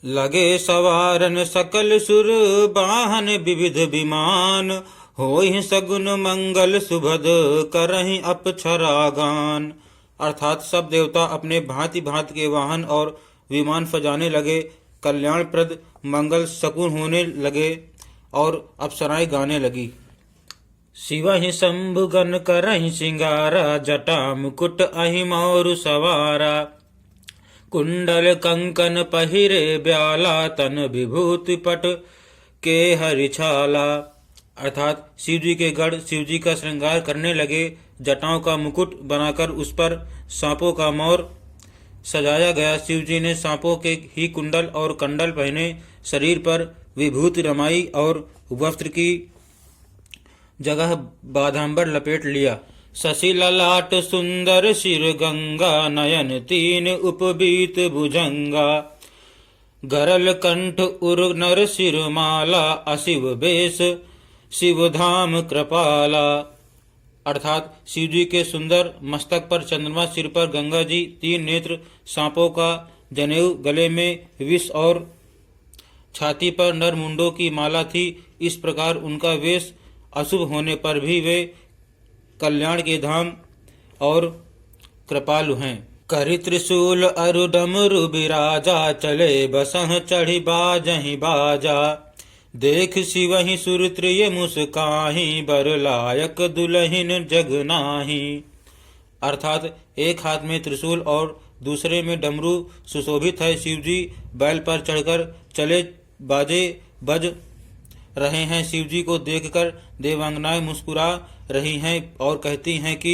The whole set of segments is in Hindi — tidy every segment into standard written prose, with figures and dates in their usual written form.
लगे सवारन सकल सुर बाहन विविध विमान, होहि सगुन मंगल सुभद करहि अपछरा गान। अर्थात सब देवता अपने भांति भांति के वाहन और विमान सजाने लगे, कल्याणप्रद मंगल शकुन होने लगे और अप्सराएं गाने लगी। शिवहि शंभु गण करहि सिंगारा, जटा मुकुट अहि मोरु सवारा। कुंडल कंकन पहिरे ब्याला, तन विभूति पट के हरिछाला। अर्थात शिव जी के गढ़ शिव जी का श्रृंगार करने लगे, जटाओं का मुकुट बनाकर उस पर सांपों का मोर सजाया गया। शिव जी ने सांपों के ही कुंडल और कंडल पहने, शरीर पर विभूति रमाई और वस्त्र की जगह बाधांबर लपेट लिया। शशि ललाट सुंदर शिर गंगा, नयन तीन उपबीत भुजंगा। गरल कंठ उर नर सिर माला, अशिव बेश शिव धाम कृपाला। अर्थात शिव जी के सुंदर मस्तक पर चंद्रमा, सिर पर गंगा जी, तीन नेत्र, सांपों का जनेऊ, गले में विष और छाती पर नर मुंडों की माला थी। इस प्रकार उनका वेश अशुभ होने पर भी वे कल्याण के धाम और कृपालु हैं। करि त्रिशूल अरु डमरु बिराजा, चले बसह चढ़ी बाजहि बाजा। देख शिवहि सुर त्रिय मुस्काहि, बर लायक दुलहिन जग नाही। अर्थात एक हाथ में त्रिशूल और दूसरे में डमरू सुशोभित है। शिव जी बैल पर चढ़कर चले, बाजे बज रहे हैं। शिव जी को देखकर देवांगनाएं मुस्कुरा रही हैं और कहती हैं कि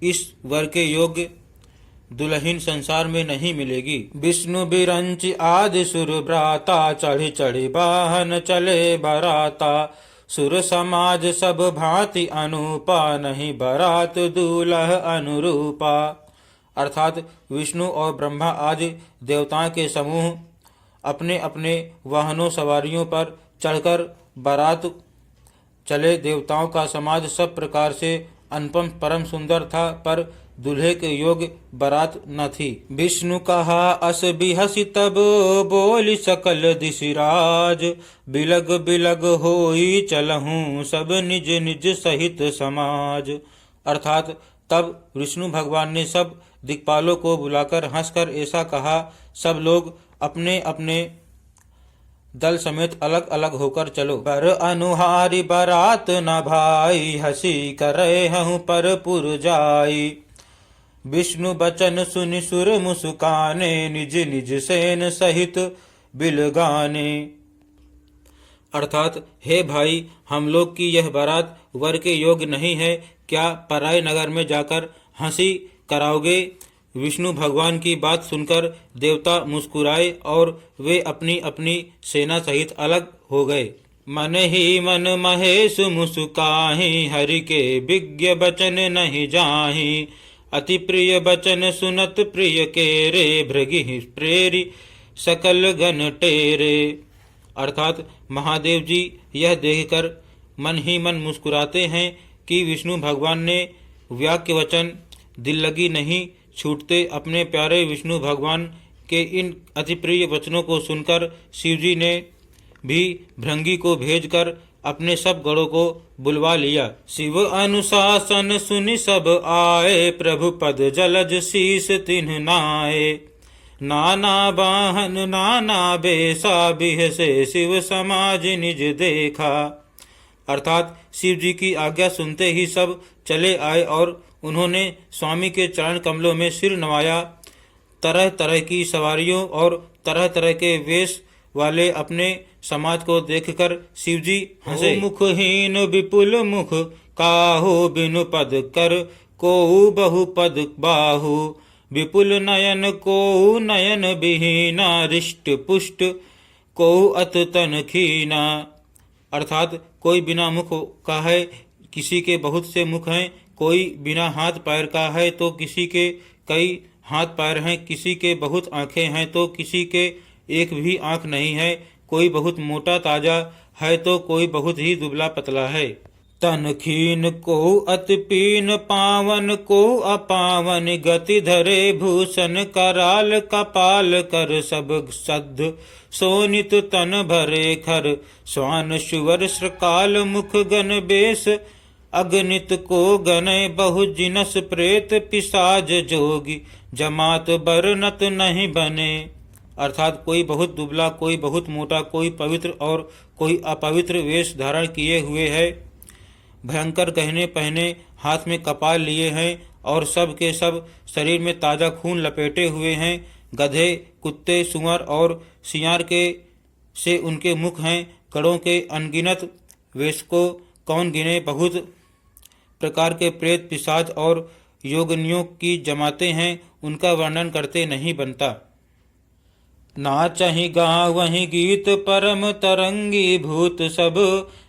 इस वर के योग्य दुल्हन संसार में नहीं मिलेगी। विष्णु बिरंच आदि सुर भ्राता, चढ़ी चढ़ी वाहन चले बराता। सुर समाज सब भांति अनुपा, नहीं बरात दूल्ह अनुरूपा। अर्थात विष्णु और ब्रह्मा आदि देवताओं के समूह अपने अपने वाहनों सवारियों पर चढ़कर बारात चले। देवताओं का समाज सब प्रकार से अनुपम परम सुंदर था, पर दूल्हे के योग्य बारात न थी। विष्णु कहा अस बिहसी, तब बोली सकल दिशिराज। बिलग बिलग होई चलहूँ, सब निज निज सहित समाज। अर्थात तब विष्णु भगवान ने सब दिक्पालों को बुलाकर हंसकर ऐसा कहा, सब लोग अपने अपने दल समेत अलग अलग होकर चलो। बर अनुहारी बारात न भाई, हसी करे हूँ पर पुर जाई। विष्णु बचन सुनि सुर मुस्काने, निज निज सेन सहित बिलगाने। अर्थात हे भाई, हम लोग की यह बारात वर के योग्य नहीं है, क्या पराए नगर में जाकर हंसी कराओगे। विष्णु भगवान की बात सुनकर देवता मुस्कुराए और वे अपनी अपनी सेना सहित अलग हो गए। मन ही मन महेश मुस्काहि, हरि के विज्ञ बचन नहीं जाहि। अति प्रिय बचन सुनत प्रिय केरे, भृगि प्रेरी सकल गण टेरे। अर्थात महादेव जी यह देखकर मन ही मन मुस्कुराते हैं कि विष्णु भगवान ने वाक्य वचन दिल लगी नहीं छूटते। अपने प्यारे विष्णु भगवान के इन अति प्रिय वचनों को सुनकर शिवजी ने भी भृंगी को भेजकर अपने सब गणों को बुलवा लिया। शिव अनुशासन सुनि सब आए, प्रभु पद जलज शीस तिन्ह नाए। नाना वाहन नाना बेसा, बिहसे शिव समाज निज देखा। अर्थात शिव जी की आज्ञा सुनते ही सब चले आए और उन्होंने स्वामी के चरण कमलों में सिर नवाया। तरह तरह की सवारियों और तरह तरह के वेश वाले अपने समाज को देखकर शिवजी हंसे। मुखहीन विपुल मुख काहू, बिनु पद कर कोउ बहु पद बाहु। विपुल नयन कोउ नयन विहीना, रिष्ट पुष्ट कोउ अत तन खीना। अर्थात कोई बिना मुख का है, किसी के बहुत से मुख हैं। कोई बिना हाथ पैर का है तो किसी के कई हाथ पैर हैं। किसी के बहुत आंखें हैं तो किसी के एक भी आंख नहीं है। कोई बहुत मोटा ताजा है तो कोई बहुत ही दुबला पतला है। तन खीन को अति पीन पावन को अपावन गति धरे भूषण कराल कपाल कर सब सद्ध सोनित तन भरे खर स्वान सुवर श्रकाल मुख गण बेश अगणित को गणय बहु जिनस प्रेत पिशाच जोगी जमात बरनत नहीं बने। अर्थात कोई बहुत दुबला, कोई बहुत मोटा, कोई पवित्र और कोई अपवित्र वेश धारण किए हुए है, भयंकर गहने पहने, हाथ में कपाल लिए हैं और सब के सब शरीर में ताज़ा खून लपेटे हुए हैं। गधे, कुत्ते, सुअर और सियार के से उनके मुख हैं। कड़ों के अनगिनत वेश को कौन गिने। बहुत प्रकार के प्रेत, पिशाच और योगिनियों की जमाते हैं, उनका वर्णन करते नहीं बनता। नाचहि गावहि गीत परम तरंगी भूत सब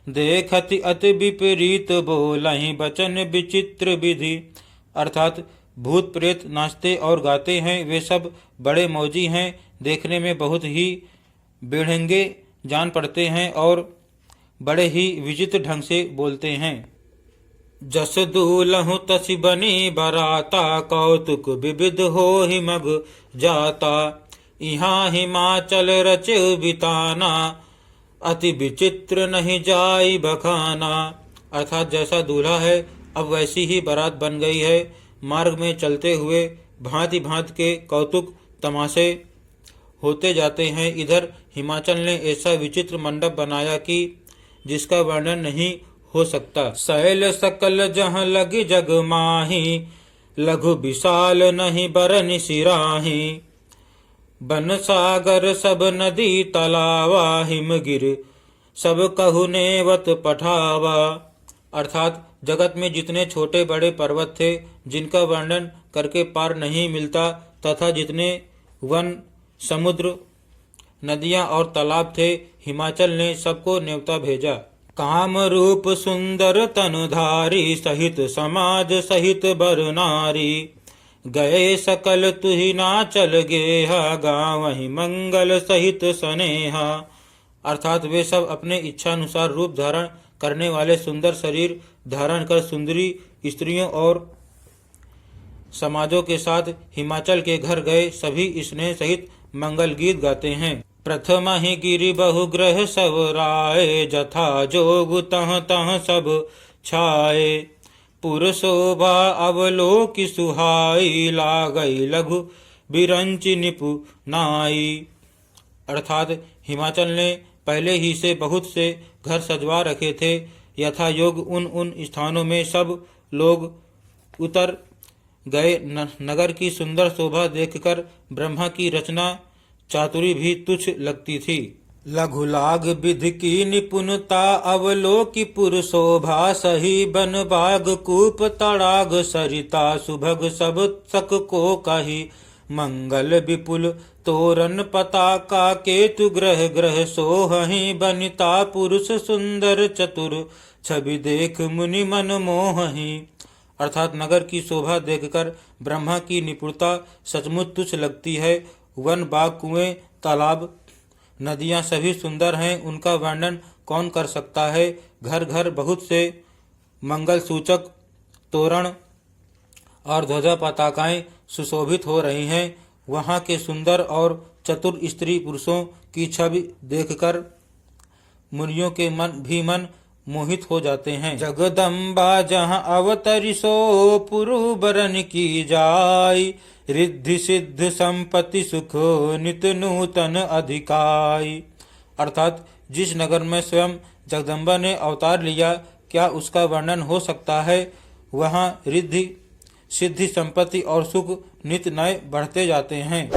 देखति अति विपरीत बोलहि वचन विचित्र विधि। अर्थात भूत प्रेत नाचते और गाते हैं, वे सब बड़े मौजी हैं, देखने में बहुत ही बेढंगे जान पड़ते हैं और बड़े ही विचित्र ढंग से बोलते हैं। जस दूलहु तसि बनी बराता कौतुक विविध होहि मग जाता। यहाँ हिमाचल रचे बिताना अति विचित्र नहीं जाई बखाना। अर्थात जैसा दूल्हा है अब वैसी ही बारात बन गई है। मार्ग में चलते हुए भांति भांति के कौतुक तमाशे होते जाते हैं। इधर हिमाचल ने ऐसा विचित्र मंडप बनाया कि जिसका वर्णन नहीं हो सकता। शैल सकल जहाँ लगी जग माही लघु विशाल नहीं बरन सिराही। बन सागर सब नदी तलावा हिमगिर सब कहु नेवत पठावा। अर्थात जगत में जितने छोटे बड़े पर्वत थे जिनका वर्णन करके पार नहीं मिलता, तथा जितने वन, समुद्र, नदियां और तालाब थे, हिमाचल ने सबको न्योता भेजा। काम रूप सुंदर तनुधारी सहित समाज सहित बर नारी। गए सकल तुहि नाचल गेहा गावहि मंगल सहित स्नेहा। अर्थात वे सब अपने इच्छानुसार रूप धारण करने वाले सुंदर शरीर धारण कर सुंदरी स्त्रियों और समाजों के साथ हिमाचल के घर गए। सभी स्नेह सहित मंगल गीत गाते हैं। प्रथम ही गिरि बहुग्रह सब राय जथा जोग तह तह सब छाए। पुर शोभा अवलोकि सुहाई लागई लघु बिरंचि निपु नाई। अर्थात हिमाचल ने पहले ही से बहुत से घर सजवा रखे थे। यथा योग उन स्थानों में सब लोग उतर गए। नगर की सुंदर शोभा देखकर ब्रह्मा की रचना चातुरी भी तुच्छ लगती थी। लघु लाग विधि की निपुणता अवलोकि पुर शोभा सही बन बाग कूप तड़ाग सरिता सुभग सब सक को कही। मंगल विपुल तोरण पताका केतु ग्रह ग्रह सोहहि बनिता पुरुष सुंदर चतुर छवि देख मुनि मन मोहहि। अर्थात नगर की शोभा देखकर ब्रह्मा की निपुणता सचमुच तुच्छ लगती है। वन, बाग, कुएं, तालाब, नदियां सभी सुंदर हैं, उनका वर्णन कौन कर सकता है। घर घर बहुत से मंगल सूचक तोरण और ध्वजा पताकाएं सुशोभित हो रही हैं। वहां के सुंदर और चतुर स्त्री पुरुषों की छवि देखकर मुनियों के मन मोहित हो जाते हैं। जगदम्बा जहाँ अवतरी सो पुरु बरन की जाय। रिद्धि सिद्ध संपत्ति सुख नित नूतन अधिकाई। अर्थात जिस नगर में स्वयं जगदम्बा ने अवतार लिया, क्या उसका वर्णन हो सकता है। वहाँ रिद्धि सिद्धि संपत्ति और सुख नित नए बढ़ते जाते हैं।